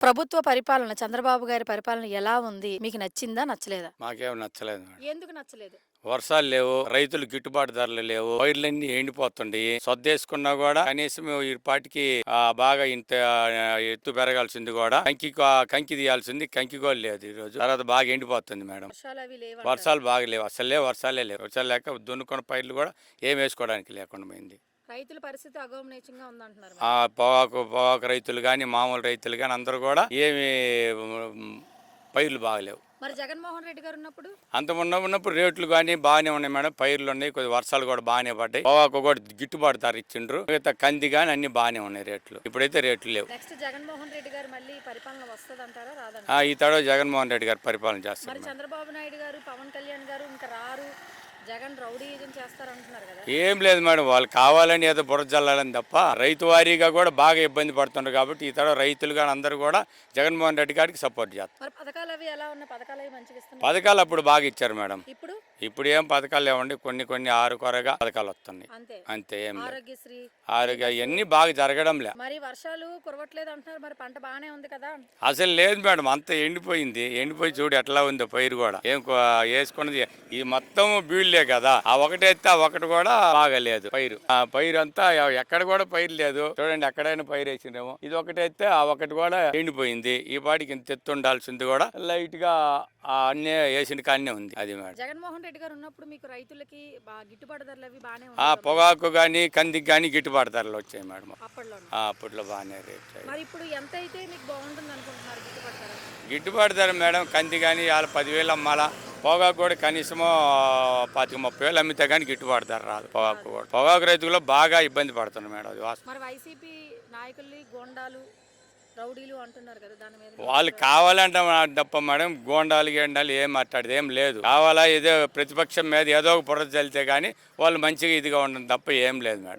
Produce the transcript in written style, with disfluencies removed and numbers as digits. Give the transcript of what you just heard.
ప్రభుత్వ పరిపాలన చంద్రబాబు గారి పరిపాలన ఎలా ఉంది? మీకు నచ్చిందా? నచ్చలేదా? మాకేం నచ్చలేదు మేడం. ఎందుకు నచ్చలేదు? వర్షాలు లేవు, రైతులు గిట్టుబాటు ధరలు లేవు, పైర్లన్నీ ఎండిపోతుండయి. సొద్దేసుకున్నా కూడా కనీసం ఈ పాటికి బాగా ఇంత ఎత్తు పెరగాల్సింది కూడా కంకి తీయాల్సింది కంకి కూడా లేదు ఈ రోజు. తర్వాత బాగా ఎండిపోతుంది మేడం. వర్షాలు అవి లేవంటారు. వర్షాలు బాగా లేవు, అసలు లేవు, వర్షాలే లేవు. వర్షాలు లేక దున్నుకున్న పైర్లు కూడా ఏం వేసుకోవడానికి లేకుండా పోయింది. రైతుల పరిస్థితి అగోమనీయంగా ఉందంటున్నారు. పొగాకు రైతులు కానీ మామూలు రైతులు కానీ అందరూ కూడా ఏమి పైర్లు బాగలేవు. మరి జగన్మోహన్ రెడ్డి గారు ఉన్నప్పుడు అంత ఉన్నప్పుడు రేట్లు కానీ బాగానే ఉన్నాయి మేడం. పైర్లు ఉన్నాయి, కొద్ది వర్షాలు కూడా బాగానే పడ్డాయి. పొగాకు కూడా గిట్టుబాటు ధర ఇచ్చిండ్రు. మిగతా కంది కానీ అన్ని బాగానే ఉన్నాయి రేట్లు. ఇప్పుడైతే రేట్లు లేవు. నెక్స్ట్ జగన్మోహన్ రెడ్డి గారు మళ్ళీ పరిపాలన వస్తుందంటారా రాదంటారా? ఈ తడవ జగన్మోహన్ రెడ్డి గారు పరిపాలన మరి చేస్తారు. చంద్రబాబు నాయుడు గారు, పవన్ కళ్యాణ్ గారు ఇంకా రారు, జగన్ రౌడీజం చేస్తారంటున్నారు కదా. ఏం లేదు మేడం, వాళ్ళు కావాలని ఏదో బుర్ర జల్లాలని తప్ప రైతు వారీగా కూడా బాగా ఇబ్బంది పడుతున్నారు. కాబట్టి ఈ తడవ రైతులు కానీ అందరూ కూడా జగన్మోహన్ రెడ్డి గారికి సపోర్ట్ చేస్తారు. మరి పథకాలు అవి ఎలా ఉన్నాయి? పథకాలు అవి మంచిగా ఇస్తున్నారు. పథకాలు అప్పుడు బాగా ఇచ్చారు మేడం. ఇప్పుడు ఏం పథకాలు లేవండి, కొన్ని ఆరు కొరగా పథకాలు వస్తున్నాయి అంతే. ఏం లేదు. ఆరోగ్యశ్రీ, ఆరోగ్య ఇవన్నీ బాగా జరగడం లే. మరి వర్షాలు కురవట్లేదు అంటున్నారు. మరి పంట బాగానే ఉంది కదా. అసలు లేదు మేడం, అంత ఎండిపోయి చూడు ఎట్లా ఉందో పైరు కూడా. వేసుకున్నది ఈ మొత్తం బీళ్లే కదా. ఆ ఒకటైతే ఆ ఒకటి కూడా బాగలేదు పైరు. ఆ పైరు అంతా ఎక్కడ కూడా పైరు లేదు. చూడండి ఎక్కడైనా పైరు వేసినేమో, ఇది ఒకటైతే ఆ ఒకటి కూడా ఎండిపోయింది. ఈ పాటికి ఇంత ఎత్తు ఉండాల్సింది కూడా లైట్ గా అన్నీ వేసిన కాన్నే ఉంది. అది మేడం. జగన్మోహన్ రెడ్డి గారు ఉన్నప్పుడు మీకు రైతులకి గిట్టుబాటు ధరలు అవి బాగానే పొగాకు కానీ కందికి కానీ గిట్టుబాటు ధరలు వచ్చాయి మేడం. అప్పట్లో బాగానే రేట్. మరి ఇప్పుడు ఎంత అయితే మీకు బాగుంటుంది అనుకుంటున్నారు గిట్టుబాటు ధర? గిట్టుబాటు ధర మేడం కంది కానీ వాళ్ళ 10,000 అమ్మాలా. పొగాకు కూడా కనీసము 25-30 అమ్మితే కానీ గిట్టుబాటు ధర రాదు. పొగాకు రైతులు బాగా ఇబ్బంది పడుతున్నారు మేడం. అది వాస్తవం. మరి వైసీపీ నాయకుల్ని గోండాలు, రౌడీలు అంటున్నారు కదా, దాని మీద వాళ్ళు కావాలంటే తప్ప మేడం, గోండాలు ఏం మాట్లాడేది ఏం లేదు. కావాలా ఏదో ప్రతిపక్షం మీద ఏదో ఒక బుర్ర చల్లితే కానీ వాళ్ళు మంచిగా ఇదిగా ఉండడం తప్ప ఏం లేదు మేడం.